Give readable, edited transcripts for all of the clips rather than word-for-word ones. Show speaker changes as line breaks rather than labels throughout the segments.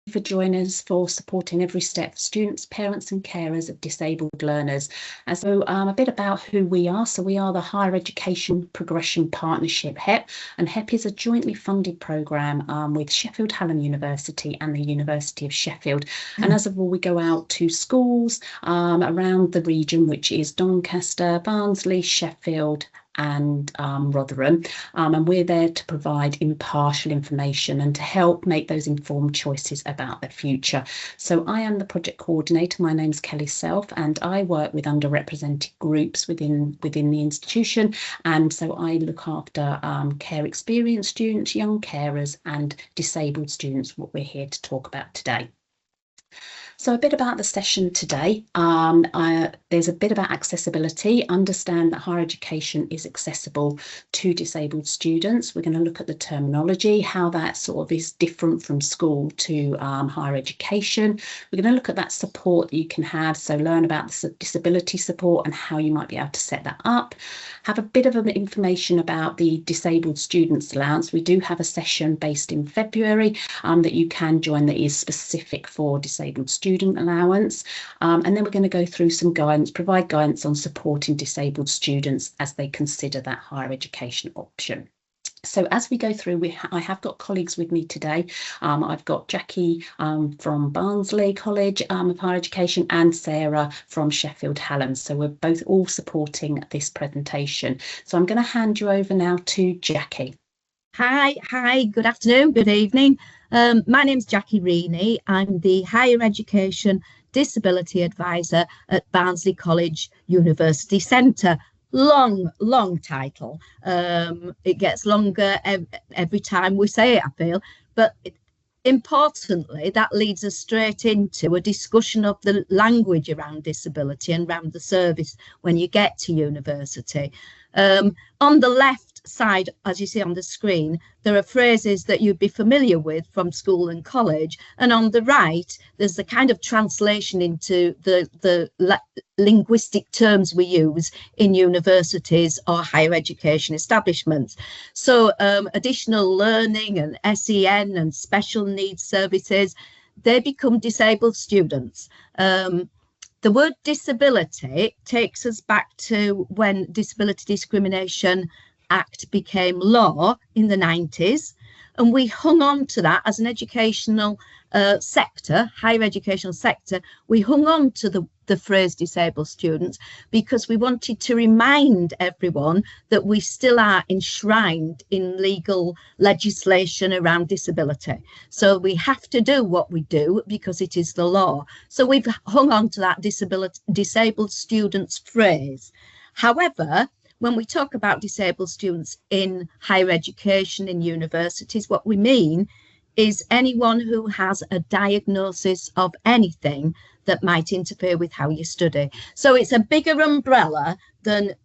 for joining us for supporting every step for students, parents and carers of disabled learners. And so a bit about who we are. So we are the Higher Education Progression Partnership, HEP, and HEP is a jointly funded programme with Sheffield Hallam University and the University of Sheffield. And as a rule, we go out to schools around the region, which is Doncaster, Barnsley, Sheffield, and Rotherham, and we're there to provide impartial information and to help make those informed choices about the future. So I am the project coordinator. My name's Kelly Self, and I work with underrepresented groups within the institution, and so I look after care experienced students, young carers and disabled students, what we're here to talk about today. So a bit about the session today. There's a bit about accessibility. Understand that higher education is accessible to disabled students. We're going to look at the terminology, how that sort of is different from school to higher education. We're going to look at that support that you can have, so learn about the disability support and how you might be able to set that up. Have a bit of information about the Disabled Students Allowance. We do have a session based in February that you can join that is specific for disabled student allowance, and then we're going to go through some guidance, provide guidance on supporting disabled students as they consider that higher education option. So as we go through, I have got colleagues with me today. I've got Jackie from Barnsley College of Higher Education and Sarah from Sheffield Hallam. So we're both all supporting this presentation. So I'm going to hand you over now to Jackie.
Hi, good afternoon, good evening. My name's Jackie Reaney. I'm the Higher Education Disability Advisor at Barnsley College University Centre. Long title. It gets longer every time we say it, I feel. But importantly, that leads us straight into a discussion of the language around disability and around the service when you get to university. On the left side, as you see on the screen, there are phrases that you'd be familiar with from school and college, and on the right there's the kind of translation into the linguistic terms we use in universities or higher education establishments. So additional learning and SEN and special needs services, they become disabled students. The word disability takes us back to when Disability Discrimination Act became law in the 90s, and we hung on to that as an educational sector, higher educational sector. We hung on to the phrase disabled students because we wanted to remind everyone that we still are enshrined in legal legislation around disability. So we have to do what we do because it is the law. So we've hung on to that disabled students phrase. However, when we talk about disabled students in higher education, in universities, what we mean is anyone who has a diagnosis of anything that might interfere with how you study. So it's a bigger umbrella than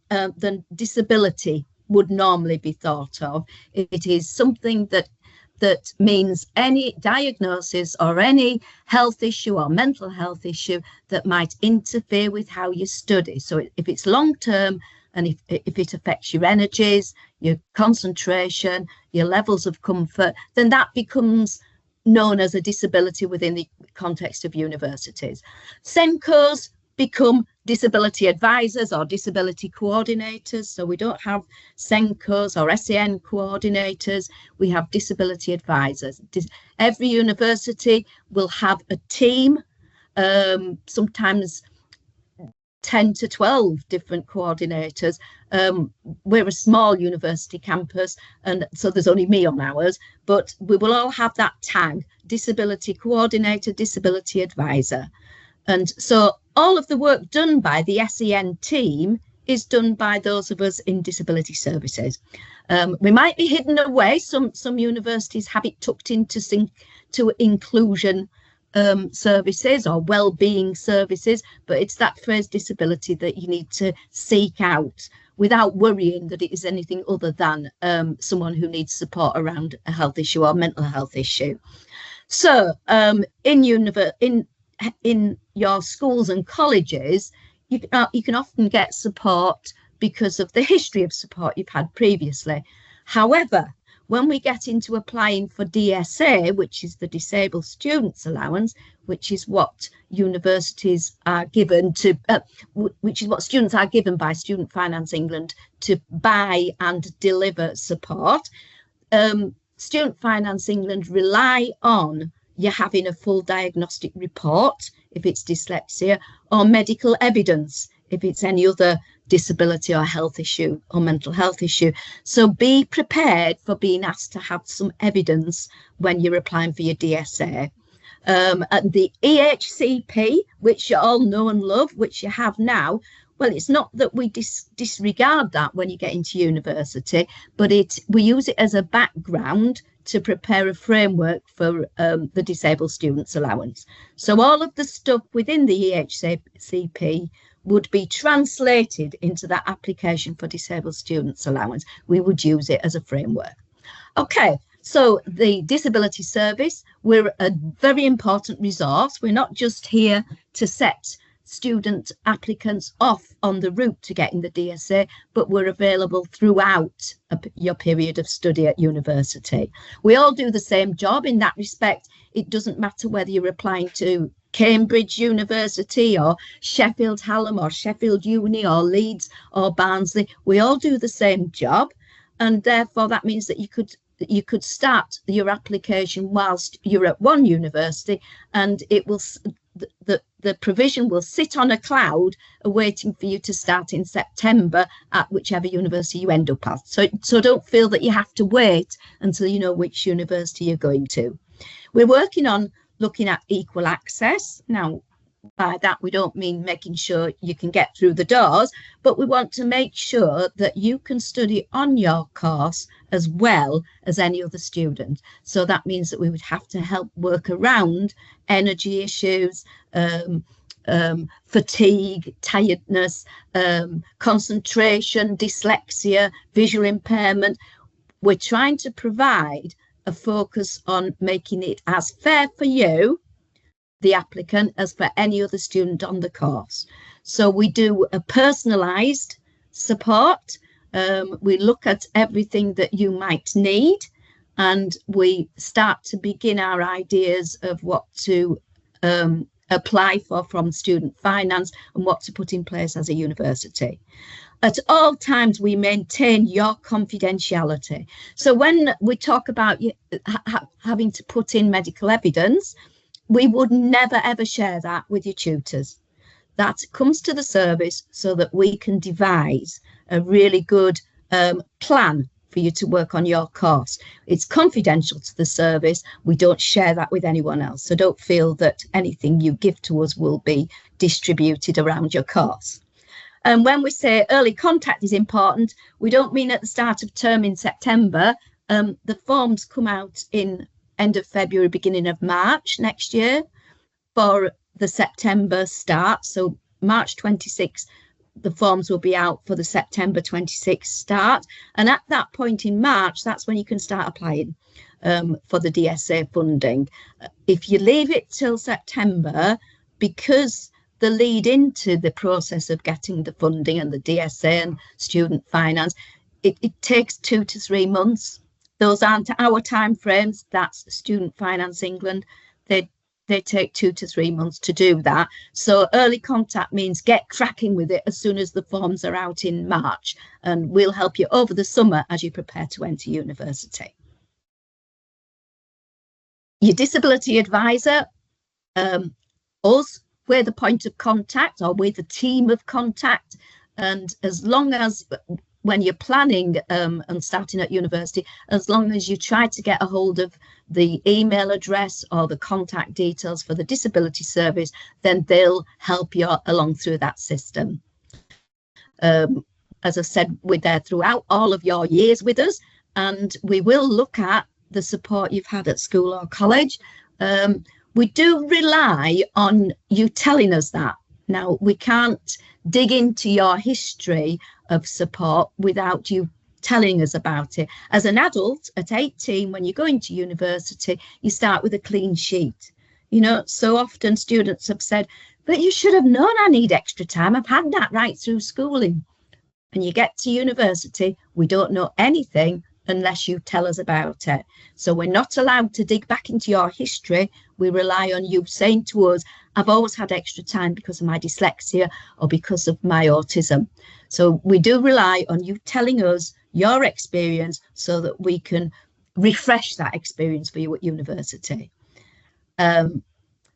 disability would normally be thought of. It is something that means any diagnosis or any health issue or mental health issue that might interfere with how you study. So if it's long term, and if it affects your energies, your concentration, your levels of comfort, then that becomes known as a disability within the context of universities. SENCOs become disability advisors or disability coordinators. So we don't have SENCOs or SEN coordinators, we have disability advisors. Every university will have a team, sometimes 10 to 12 different coordinators. We're a small university campus, and so there's only me on ours, but we will all have that tag, disability coordinator, disability advisor. And so all of the work done by the SEN team is done by those of us in disability services. We might be hidden away. Some universities have it tucked into inclusion services or well-being services, but it's that phrase disability that you need to seek out without worrying that it is anything other than someone who needs support around a health issue or mental health issue. So in your schools and colleges, you can often get support because of the history of support you've had previously. However, when we get into applying for DSA, which is the Disabled Students Allowance, which is what universities are given to, which is what students are given by Student Finance England to buy and deliver support. Student Finance England rely on you having a full diagnostic report if it's dyslexia, or medical evidence if it's any other disability or health issue or mental health issue. So be prepared for being asked to have some evidence when you're applying for your DSA. And the EHCP, which you all know and love, which you have now, well, it's not that we disregard that when you get into university, but we use it as a background to prepare a framework for the Disabled Students Allowance. So all of the stuff within the EHCP would be translated into that application for Disabled Students Allowance. We would use it as a framework. Okay, so the Disability Service, we're a very important resource. We're not just here to set student applicants off on the route to getting the DSA, but we're available throughout your period of study at university. We all do the same job in that respect. It doesn't matter whether you're applying to Cambridge University or Sheffield Hallam or Sheffield Uni or Leeds or Barnsley. We all do the same job, and therefore that means that you could start your application whilst you're at one university, and it will the provision will sit on a cloud awaiting for you to start in September at whichever university you end up at. So don't feel that you have to wait until you know which university you're going to. We're working on looking at equal access. Now, by that, we don't mean making sure you can get through the doors, but we want to make sure that you can study on your course as well as any other student. So that means that we would have to help work around energy issues, fatigue, tiredness, concentration, dyslexia, visual impairment. We're trying to provide a focus on making it as fair for you, the applicant, as for any other student on the course. So we do a personalised support. We look at everything that you might need, and we start to begin our ideas of what to apply for from student finance and what to put in place as a university. At all times, we maintain your confidentiality. So when we talk about having to put in medical evidence, we would never, ever share that with your tutors. That comes to the service so that we can devise a really good plan for you to work on your course. It's confidential to the service. We don't share that with anyone else. So don't feel that anything you give to us will be distributed around your course. And when we say early contact is important, we don't mean at the start of term in September. The forms come out in end of February, beginning of March next year for the September start. So March 26, the forms will be out for the September 26 start. And at that point in March, that's when you can start applying for the DSA funding. If you leave it till September, because the lead into the process of getting the funding and the DSA and student finance, it takes 2 to 3 months. Those aren't our time frames. That's Student Finance England. They take 2 to 3 months to do that. So early contact means get cracking with it as soon as the forms are out in March, and we'll help you over the summer as you prepare to enter university. Your disability advisor, us, we're the point of contact, or we're the team of contact. And as long as, when you're planning and starting at university, as long as you try to get a hold of the email address or the contact details for the disability service, then they'll help you along through that system. As I said, we're there throughout all of your years with us, and we will look at the support you've had at school or college. We do rely on you telling us that. Now, we can't dig into your history of support without you telling us about it. As an adult at 18, when you go into university, you start with a clean sheet. You know, so often students have said, but you should have known I need extra time. I've had that right through schooling. And you get to university, we don't know anything unless you tell us about it. So we're not allowed to dig back into your history. We rely on you saying to us, I've always had extra time because of my dyslexia or because of my autism. So we do rely on you telling us your experience so that we can refresh that experience for you at university.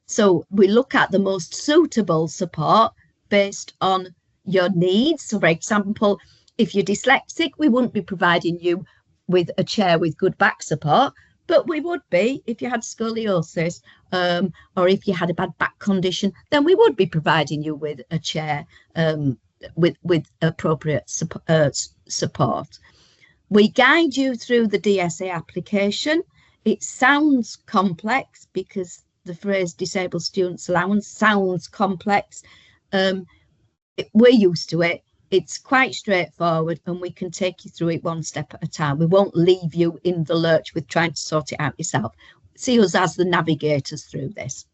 So we look at the most suitable support based on your needs. So, for example, if you're dyslexic, we wouldn't be providing you with a chair with good back support, but we would be if you had scoliosis or if you had a bad back condition, then we would be providing you with a chair with appropriate support. We guide you through the DSA application. It sounds complex because the phrase disabled students allowance sounds complex. We're used to it. It's quite straightforward and we can take you through it one step at a time. We won't leave you in the lurch with trying to sort it out yourself. See us as the navigators through this.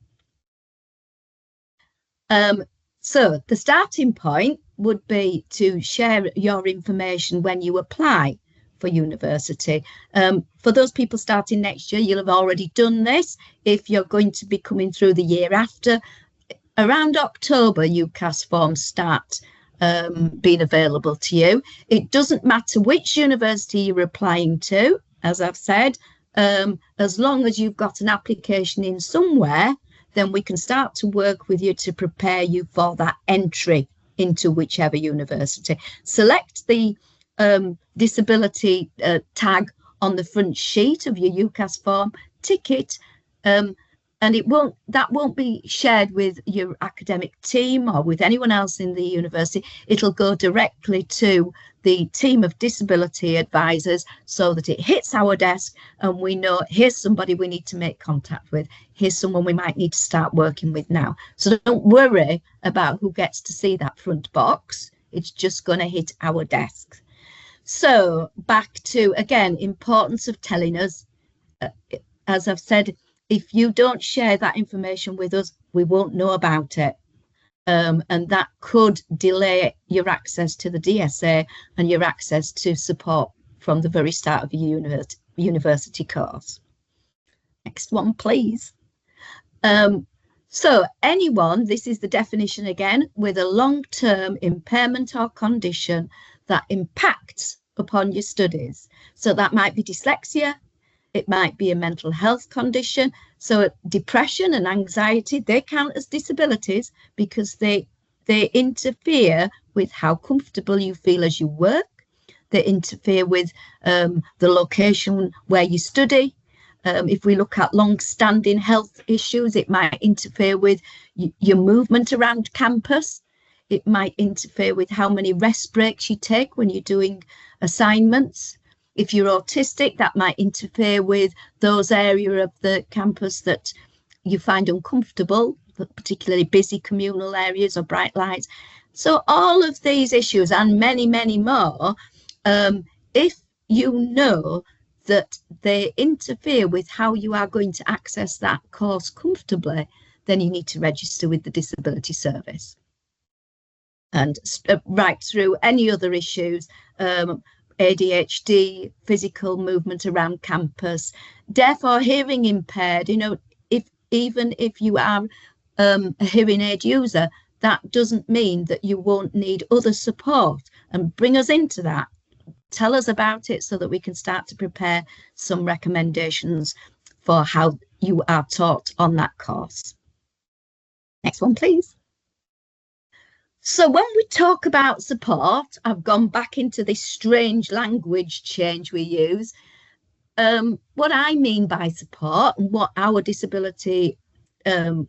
So the starting point would be to share your information when you apply for university. For those people starting next year, you'll have already done this. If you're going to be coming through the year after, around October, UCAS forms start being available to you. It doesn't matter which university you're applying to, as I've said, as long as you've got an application in somewhere, then we can start to work with you to prepare you for that entry into whichever university. Select the disability tag on the front sheet of your UCAS form, tick it, and that won't be shared with your academic team or with anyone else in the university. It'll go directly to the team of disability advisors so that it hits our desk and we know here's somebody we need to make contact with. Here's someone we might need to start working with now. So don't worry about who gets to see that front box. It's just going to hit our desk. So back to, again, importance of telling us, as I've said, if you don't share that information with us, we won't know about it. And that could delay your access to the DSA and your access to support from the very start of your university course. Next one, please. So anyone, this is the definition again, with a long-term impairment or condition that impacts upon your studies. So that might be dyslexia, it might be a mental health condition. So depression and anxiety, they count as disabilities because they interfere with how comfortable you feel as you work. They interfere with the location where you study. If we look at long-standing health issues, it might interfere with your movement around campus. It might interfere with how many rest breaks you take when you're doing assignments. If you're autistic, that might interfere with those areas of the campus that you find uncomfortable, particularly busy communal areas or bright lights. So all of these issues and many, many more, if you know that they interfere with how you are going to access that course comfortably, then you need to register with the Disability Service. And right through any other issues, ADHD, physical movement around campus, deaf or hearing impaired, you know, even if you are a hearing aid user, that doesn't mean that you won't need other support. And bring us into that. Tell us about it so that we can start to prepare some recommendations for how you are taught on that course. Next one, please. So when we talk about support, I've gone back into this strange language change we use. What I mean by support and what our disability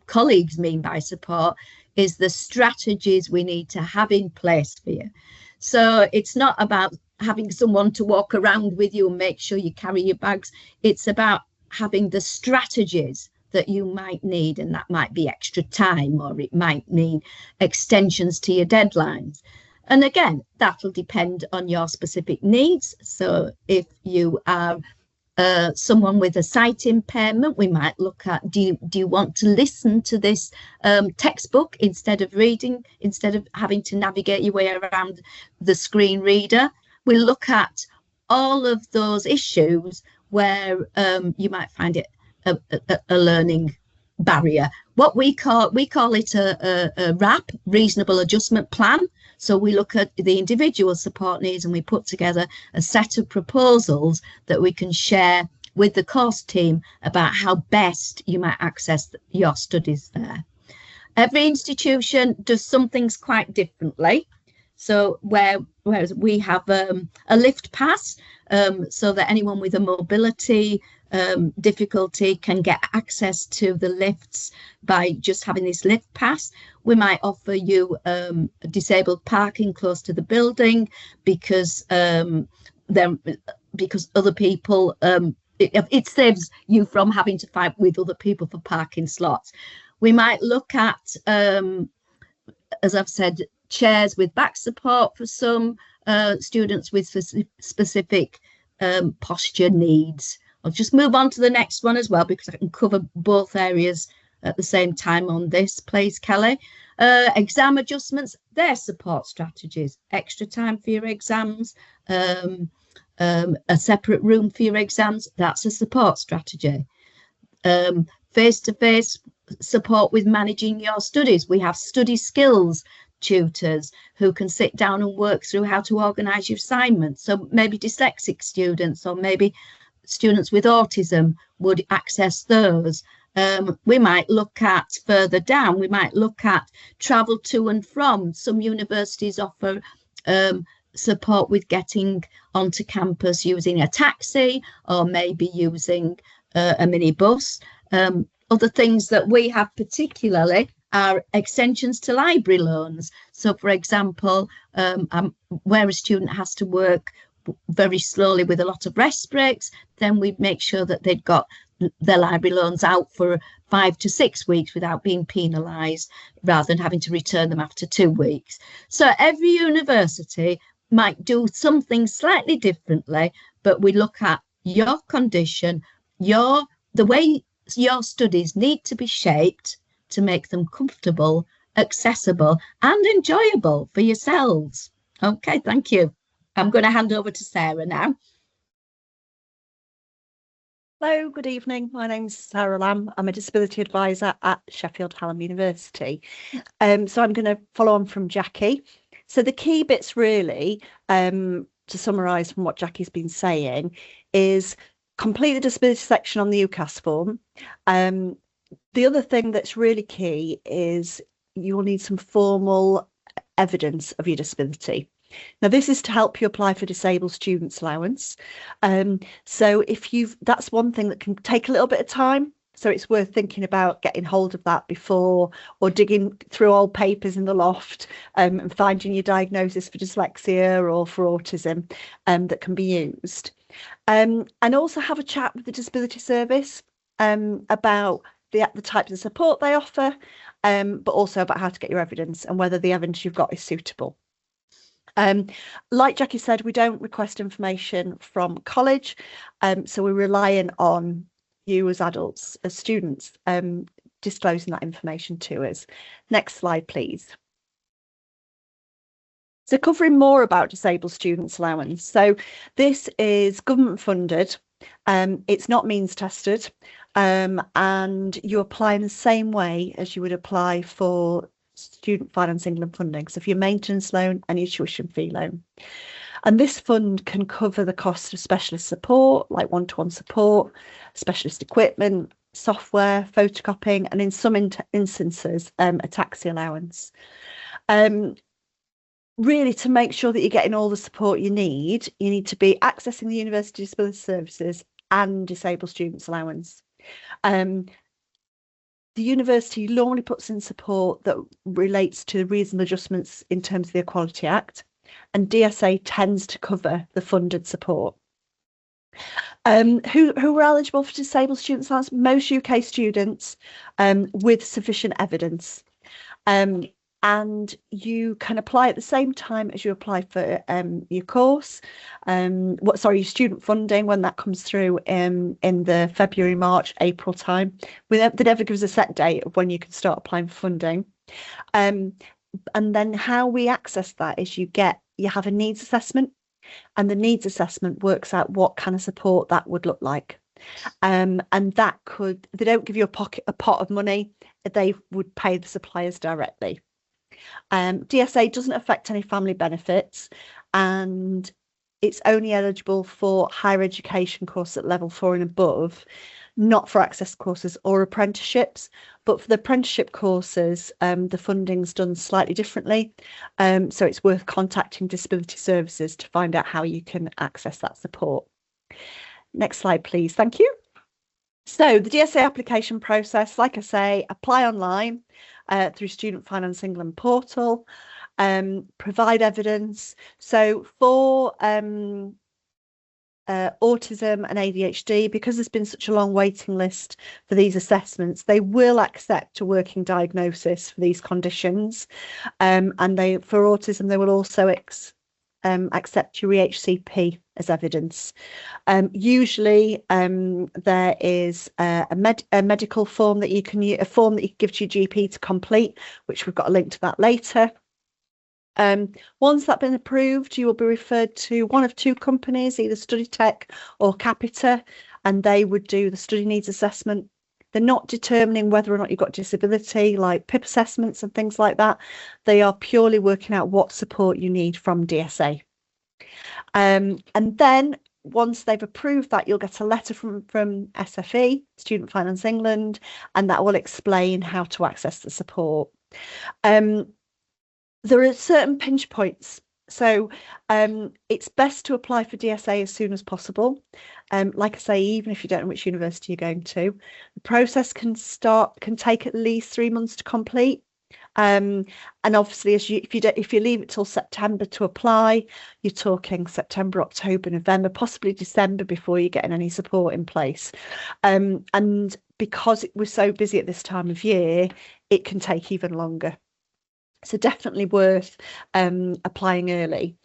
colleagues mean by support is the strategies we need to have in place for you. So it's not about having someone to walk around with you and make sure you carry your bags. It's about having the strategies that you might need, and that might be extra time or it might mean extensions to your deadlines. And again, that'll depend on your specific needs. So if you are someone with a sight impairment, we might look at, do you want to listen to this textbook instead of reading, instead of having to navigate your way around the screen reader? We look at all of those issues where you might find it a learning barrier. What we call it a RAP, reasonable adjustment plan. So we look at the individual support needs and we put together a set of proposals that we can share with the course team about how best you might access your studies there. Every institution does some things quite differently. So whereas we have a lift pass, so that anyone with a mobility difficulty can get access to the lifts by just having this lift pass. We might offer you disabled parking close to the building because other people, it saves you from having to fight with other people for parking slots. We might look at, as I've said, chairs with back support for some students with specific posture needs. I'll just move on to the next one as well, because I can cover both areas at the same time on this, please, Kelly. Exam adjustments, they're support strategies. Extra time for your exams, a separate room for your exams, that's a support strategy. Face-to-face support with managing your studies. We have study skills tutors who can sit down and work through how to organise your assignments. So maybe dyslexic students or maybe students with autism would access those. We might look at further down, we might look at travel to and from. Some universities offer support with getting onto campus using a taxi or maybe using a minibus. Other things that we have particularly are extensions to library loans. So, for example, where a student has to work very slowly with a lot of rest breaks, then we make sure that they've got their library loans out for 5 to 6 weeks without being penalised, rather than having to return them after 2 weeks. So every university might do something slightly differently, but we look at your condition, the way your studies need to be shaped to make them comfortable, accessible and enjoyable for yourselves. Okay, thank you. I'm going to hand over to Sarah now.
Hello, good evening. My name's Sarah Lamb. I'm a disability advisor at Sheffield Hallam University. So I'm going to follow on from Jackie. So the key bits really, to summarise from what Jackie's been saying, is complete the disability section on the UCAS form. The other thing that's really key is you will need some formal evidence of your disability. Now, this is to help you apply for disabled students allowance. So that's one thing that can take a little bit of time. So it's worth thinking about getting hold of that before, or digging through old papers in the loft and finding your diagnosis for dyslexia or for autism that can be used. And also have a chat with the disability service about the types of support they offer, but also about how to get your evidence and whether the evidence you've got is suitable. Like Jackie said, we don't request information from college, so we're relying on you as adults, as students, disclosing that information to us. Next slide, please. So covering more about disabled students allowance. So this is government funded, it's not means tested, and you apply in the same way as you would apply for Student Finance England funding, so for your maintenance loan and your tuition fee loan. And this fund can cover the cost of specialist support, like one-to-one support, specialist equipment, software, photocopying, and in some instances, a taxi allowance. Really, to make sure that you're getting all the support you need to be accessing the University Disability Services and Disabled Students Allowance. The university normally puts in support that relates to reasonable adjustments in terms of the Equality Act, and DSA tends to cover the funded support. Who are eligible for disabled students allowance? Most UK students with sufficient evidence. And you can apply at the same time as you apply for your course, your student funding, when that comes through in the February, March, April time. They never give us a set date of when you can start applying for funding. And then how we access that is you have a needs assessment. And the needs assessment works out what kind of support that would look like. And that could, they don't give you a pot of money, they would pay the suppliers directly. DSA doesn't affect any family benefits, and it's only eligible for higher education courses at level 4 and above, not for access courses or apprenticeships. But for the apprenticeship courses, the funding's done slightly differently. So it's worth contacting Disability Services to find out how you can access that support. Next slide, please. Thank you. So the DSA application process, like I say, apply online through Student Finance England portal, provide evidence. So for autism and ADHD, because there's been such a long waiting list for these assessments, they will accept a working diagnosis for these conditions. And for autism, they will also accept your EHCP as evidence. Usually there is a medical form that you can use, a form that you can give to your GP to complete, which we've got a link to that later. Once that's been approved, you will be referred to one of two companies, either StudyTech or Capita, and they would do the study needs assessment. They're not determining whether or not you've got disability, like PIP assessments and things like that. They are purely working out what support you need from DSA. And then once they've approved that, you'll get a letter from SFE, Student Finance England, and that will explain how to access the support. There are certain pinch points. So it's best to apply for DSA as soon as possible. Like I say, even if you don't know which university you're going to, the process can take at least 3 months to complete. And obviously, if you leave it till September to apply, you're talking September, October, November, possibly December before you're getting any support in place. And because we're so busy at this time of year, it can take even longer. So definitely worth applying early.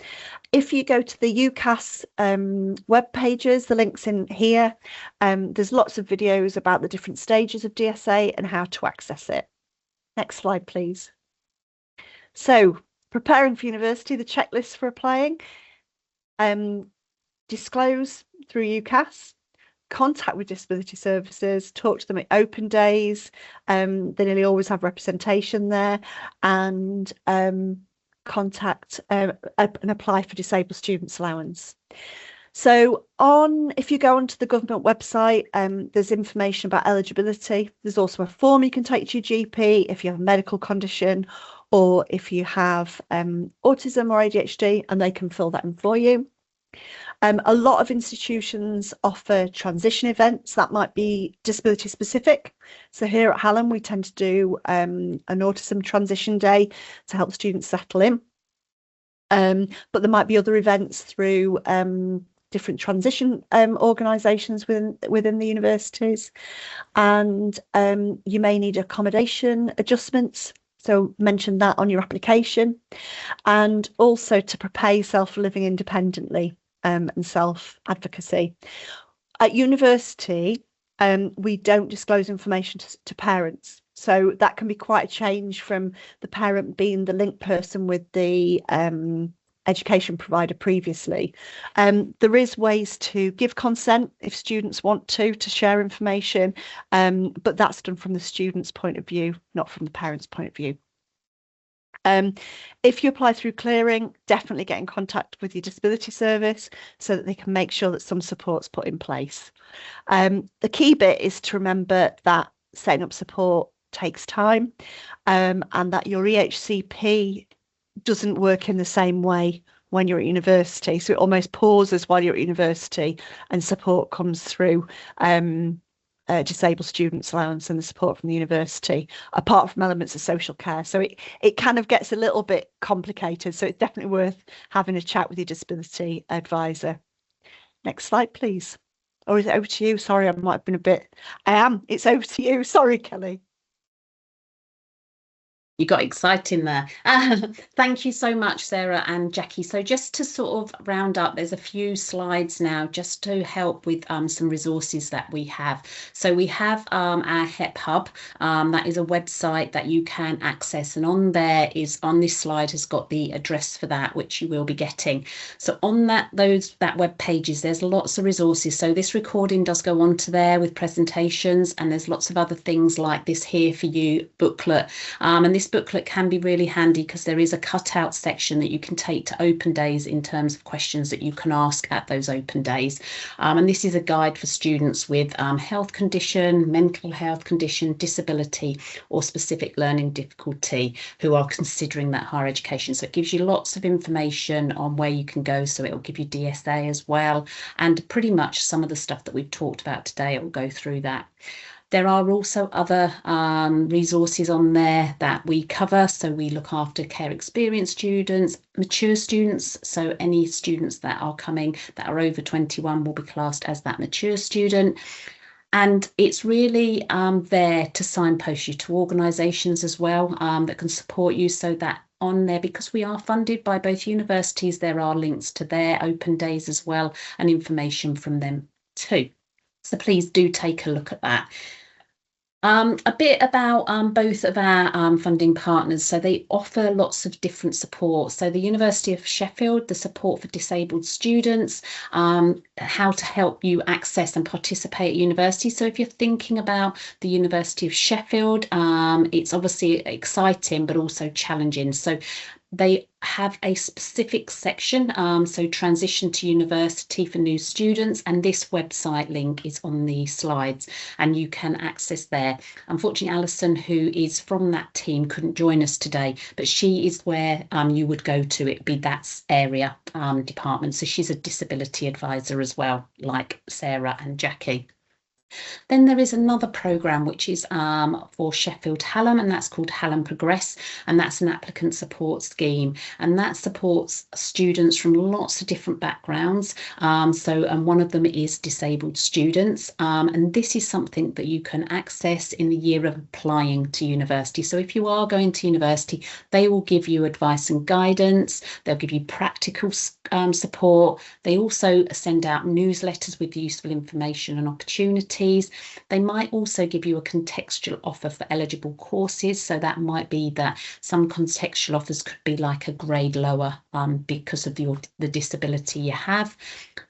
If you go to the UCAS web pages, the link's in here. There's lots of videos about the different stages of DSA and how to access it. Next slide, please. So preparing for university, the checklist for applying. Disclose through UCAS. Contact with Disability Services, talk to them at open days. They nearly always have representation there, and contact and apply for disabled students allowance. So if you go onto the government website, there's information about eligibility. There's also a form you can take to your GP if you have a medical condition or if you have autism or ADHD, and they can fill that in for you. A lot of institutions offer transition events that might be disability specific. So here at Hallam, we tend to do an autism transition day to help students settle in. But there might be other events through different transition organisations within the universities. And you may need accommodation adjustments. So mention that on your application. And also to prepare yourself for living independently. And self-advocacy. At university, we don't disclose information to parents. So that can be quite a change from the parent being the link person with the education provider previously. There is ways to give consent if students want to share information, but that's done from the student's point of view, not from the parent's point of view. If you apply through clearing, definitely get in contact with your disability service so that they can make sure that some support's put in place. The key bit is to remember that setting up support takes time, and that your EHCP doesn't work in the same way when you're at university. So it almost pauses while you're at university and support comes through disabled students allowance and the support from the university, apart from elements of social care. So it kind of gets a little bit complicated. So it's definitely worth having a chat with your disability advisor. Next slide, please. Or is it over to you? Sorry, I might have been a bit. I am. It's over to you. Sorry, Kelly.
You got exciting there. Thank you so much, Sarah and Jackie. So just to sort of round up, there's a few slides now just to help with some resources that we have. So we have our HEP Hub. That is a website that you can access, and on there is, on this slide has got the address for that, which you will be getting. So on that web pages, there's lots of resources. So this recording does go on to there with presentations, and there's lots of other things like this Here For You booklet. And this booklet can be really handy because there is a cutout section that you can take to open days in terms of questions that you can ask at those open days. And this is a guide for students with health condition, mental health condition, disability, or specific learning difficulty who are considering that higher education. So it gives you lots of information on where you can go. So it will give you DSA as well. And pretty much some of the stuff that we've talked about today, it will go through that. There are also other resources on there that we cover. So we look after care experienced students, mature students. So any students that are coming that are over 21 will be classed as that mature student. And it's really there to signpost you to organisations as well that can support you, so that on there, because we are funded by both universities, there are links to their open days as well and information from them too. So please do take a look at that. A bit about both of our funding partners. So they offer lots of different support. So the University of Sheffield, the support for disabled students, how to help you access and participate at university. So if you're thinking about the University of Sheffield, it's obviously exciting, but also challenging. So they have a specific section, so transition to university for new students, and this website link is on the slides and you can access there. Unfortunately, Alison, who is from that team, couldn't join us today, but she is where you would go to. It'd be that area department. So she's a disability advisor as well, like Sarah and Jackie. Then there is another programme which is for Sheffield Hallam, and that's called Hallam Progress, and that's an applicant support scheme, and that supports students from lots of different backgrounds. And one of them is disabled students, and this is something that you can access in the year of applying to university. So if you are going to university, they will give you advice and guidance. They'll give you practical support. They also send out newsletters with useful information and opportunities. They might also give you a contextual offer for eligible courses. So that might be that some contextual offers could be like a grade lower because of the disability you have.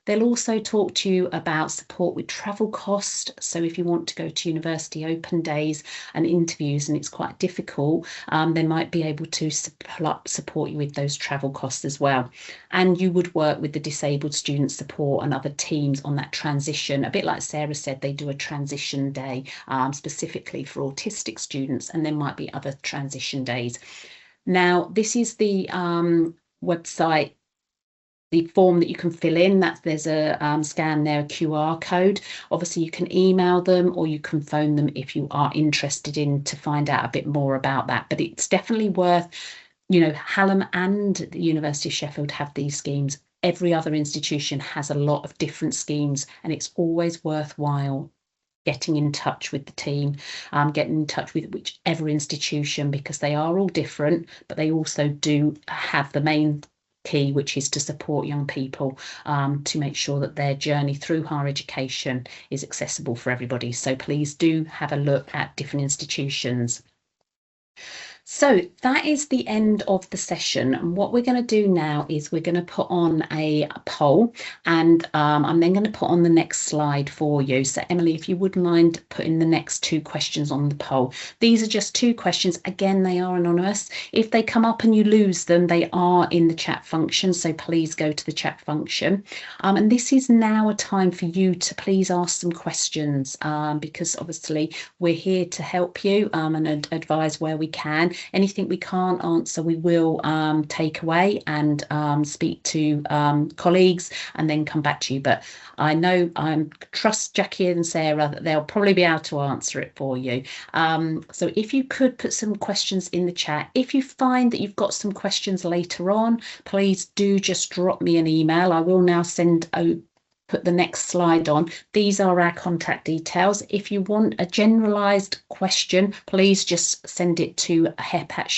They'll also talk to you about support with travel cost. So if you want to go to university open days and interviews and it's quite difficult, they might be able to support you with those travel costs as well. And you would work with the disabled student support and other teams on that transition. A bit like Sarah said, they do a transition day specifically for autistic students, and there might be other transition days. Now, this is the website, the form that you can fill in. That there's a scan there, a QR code. Obviously, you can email them or you can phone them if you are interested in to find out a bit more about that. But it's definitely worth, Hallam and the University of Sheffield have these schemes. Every other institution has a lot of different schemes, and it's always worthwhile getting in touch with the team, getting in touch with whichever institution, because they are all different, but they also do have the main key, which is to support young people to make sure that their journey through higher education is accessible for everybody. So please do have a look at different institutions. So that is the end of the session, and what we're going to do now is we're going to put on a poll, and I'm then going to put on the next slide for you. So Emily, if you wouldn't mind putting the next 2 questions on the poll. These are just 2 questions. Again, they are anonymous. If they come up and you lose them, they are in the chat function, so please go to the chat function. And this is now a time for you to please ask some questions, because obviously we're here to help you and advise where we can. Anything we can't answer, we will take away and speak to colleagues and then come back to you. But I know I trust Jackie and Sarah that they'll probably be able to answer it for you. So if you could put some questions in the chat. If you find that you've got some questions later on, please do just drop me an email. I will now send put the next slide on. These are our contact details. If you want a generalised question, please just send it to hep@shu.ac.uk.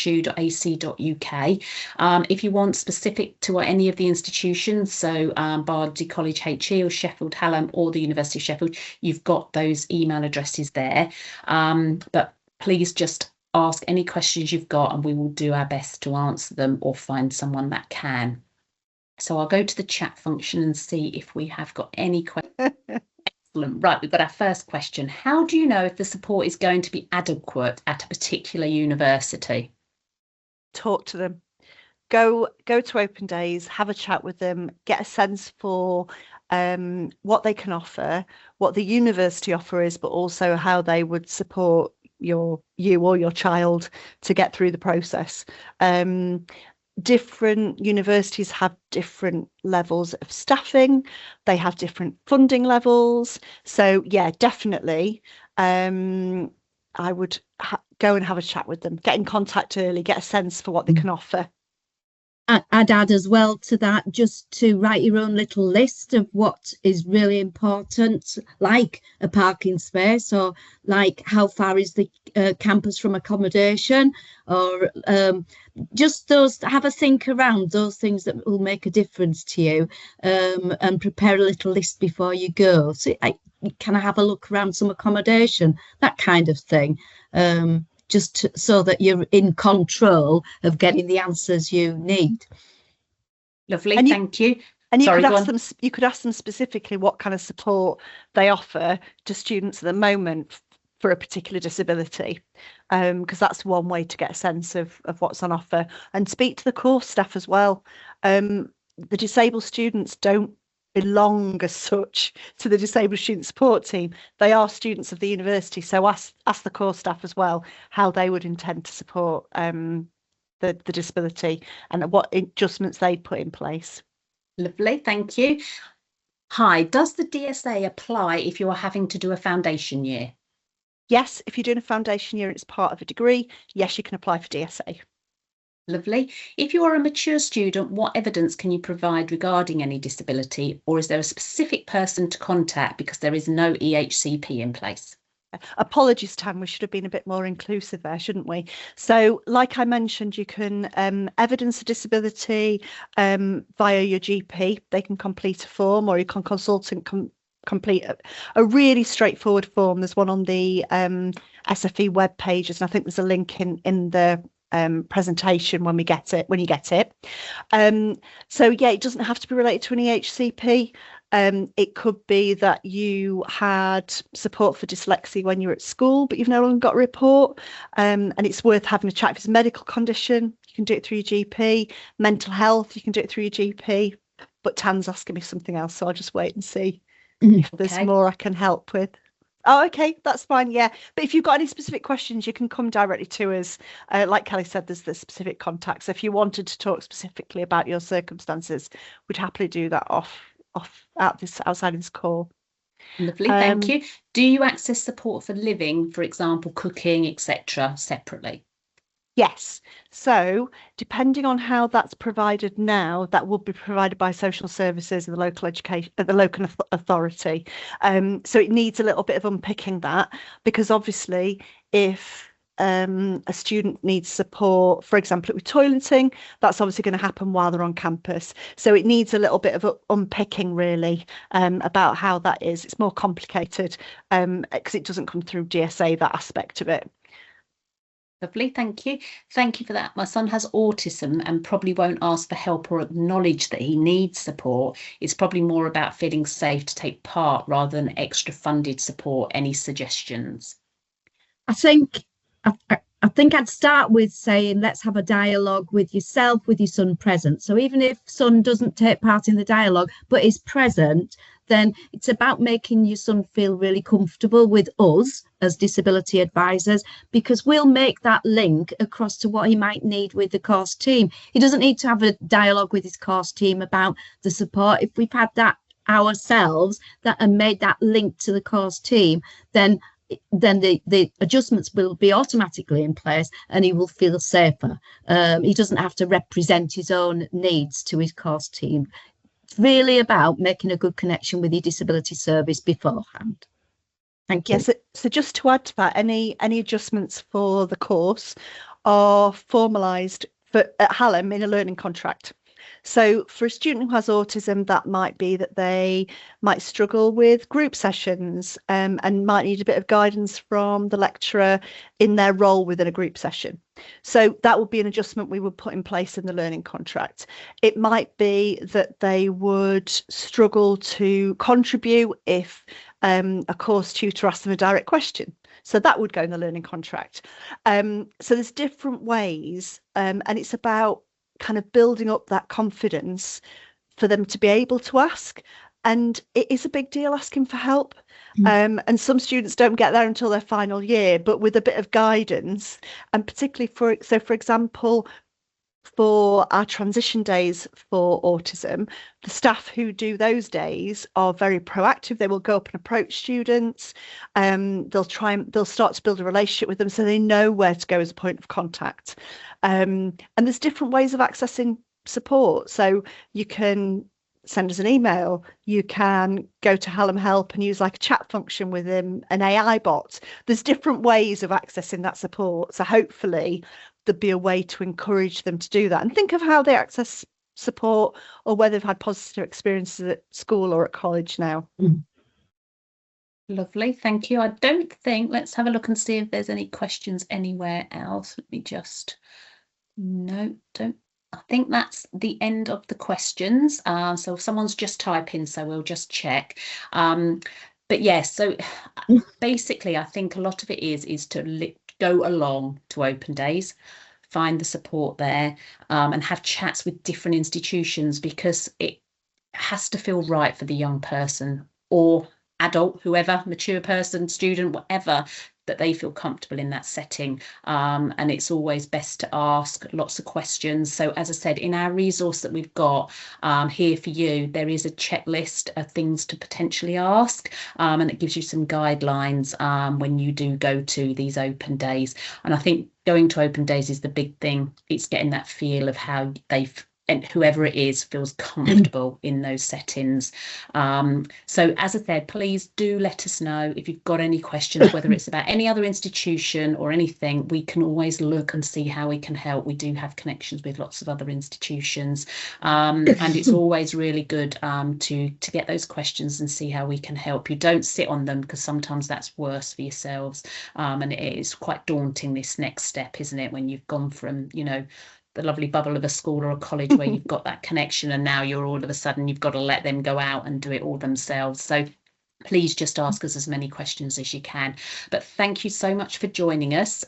If you want specific to any of the institutions, so Barnsley College HE or Sheffield Hallam or the University of Sheffield, you've got those email addresses there. But please just ask any questions you've got and we will do our best to answer them or find someone that can. So I'll go to the chat function and see if we have got any questions. Excellent. Right, we've got our first question. How do you know if the support is going to be adequate at a particular university?
Talk to them. Go to open days, have a chat with them, get a sense for what they can offer, what the university offer is, but also how they would support you or your child to get through the process. Different universities have different levels of staffing, they have different funding levels. So yeah, definitely I would go and have a chat with them, get in contact early, get a sense for what they can offer.
I'd add as well to that, just to write your own little list of what is really important, like a parking space, or like how far is the campus from accommodation, or just those, have a think around those things that will make a difference to you, and prepare a little list before you go. So can I have a look around some accommodation, that kind of thing. So that you're in control of getting the answers you need.
Lovely, thank you.
And you could ask them specifically what kind of support they offer to students at the moment for a particular disability, because that's one way to get a sense of what's on offer. And speak to the course staff as well. The disabled students don't belong as such to the disabled student support team. They are students of the university, so ask the core staff as well how they would intend to support the disability and what adjustments they'd put in place.
Lovely, thank you. Hi, does the DSA apply if you are having to do a foundation year?
Yes, if you're doing a foundation year and it's part of a degree, yes, you can apply for DSA.
Lovely. If you are a mature student, what evidence can you provide regarding any disability, or is there a specific person to contact because there is no EHCP in place?
Apologies, Tam, we should have been a bit more inclusive there, shouldn't we? So like I mentioned, you can evidence a disability via your GP. They can complete a form, or your consultant can complete a really straightforward form. There's one on the SFE web pages, and I think there's a link in the presentation when you get it. So yeah, it doesn't have to be related to an EHCP. It could be that you had support for dyslexia when you were at school, but you've no longer got a report, and it's worth having a chat. If it's a medical condition, you can do it through your GP. Mental health, you can do it through your GP. But Tan's asking me something else, so I'll just wait and see if there's more I can help with. Oh, okay, that's fine. Yeah, but if you've got any specific questions, you can come directly to us. Like Kelly said, there's the specific contacts. If you wanted to talk specifically about your circumstances, we'd happily do that outside this call.
Lovely, thank you. Do you access support for living, for example, cooking, etc., separately?
Yes. So depending on how that's provided now, that will be provided by social services and the local authority. So it needs a little bit of unpicking that, because obviously if a student needs support, for example, with toileting, that's obviously going to happen while they're on campus. So it needs a little bit of unpicking really about how that is. It's more complicated because it doesn't come through DSA, that aspect of it.
Lovely, thank you. Thank you for that. My son has autism and probably won't ask for help or acknowledge that he needs support. It's probably more about feeling safe to take part rather than extra funded support. Any suggestions?
I think I'd start with saying, let's have a dialogue with yourself, with your son present. So even if son doesn't take part in the dialogue, but is present, then it's about making your son feel really comfortable with us as disability advisors, because we'll make that link across to what he might need with the course team. He doesn't need to have a dialogue with his course team about the support. If we've had that ourselves and made that link to the course team, then the adjustments will be automatically in place and he will feel safer. He doesn't have to represent his own needs to his course team. It's really about making a good connection with your disability service beforehand. Thank you.
Yes, so just to add to that, any adjustments for the course are formalised at Hallam in a learning contract. So for a student who has autism, that might be that they might struggle with group sessions and might need a bit of guidance from the lecturer in their role within a group session. So that would be an adjustment we would put in place in the learning contract. It might be that they would struggle to contribute if a course tutor asked them a direct question. So that would go in the learning contract. So there's different ways, and it's about kind of building up that confidence for them to be able to ask. And it is a big deal asking for help. And some students don't get there until their final year, but with a bit of guidance, and particularly for example, for our transition days for autism, the staff who do those days are very proactive. They will go up and approach students. They'll start to build a relationship with them so they know where to go as a point of contact. And there's different ways of accessing support. So you can send us an email. You can go to Hallam Help and use like a chat function with an AI bot. There's different ways of accessing that support. So hopefully there'd be a way to encourage them to do that and think of how they access support or whether they've had positive experiences at school or at college now.
Lovely, thank you. I don't think, let's have a look and see if there's any questions anywhere else. Let me just, no, don't. I think that's the end of the questions. So someone's just typing, so we'll just check. But yes, so basically, I think a lot of it is to go along to open days, find the support there, and have chats with different institutions, because it has to feel right for the young person or adult, whoever, mature person, student, whatever, that they feel comfortable in that setting. And it's always best to ask lots of questions. So as I said, in our resource that we've got here for you, there is a checklist of things to potentially ask, and it gives you some guidelines when you do go to these open days. And I think going to open days is the big thing. It's getting that feel of how and whoever it is feels comfortable in those settings. So as I said, please do let us know if you've got any questions, whether it's about any other institution or anything. We can always look and see how we can help. We do have connections with lots of other institutions, and it's always really good to get those questions and see how we can help you. Don't sit on them, because sometimes that's worse for yourselves, and it is quite daunting, this next step, isn't it, when you've gone from, you know, the lovely bubble of a school or a college where you've got that connection, and now you're all of a sudden you've got to let them go out and do it all themselves. So please just ask us as many questions as you can. But thank you so much for joining us.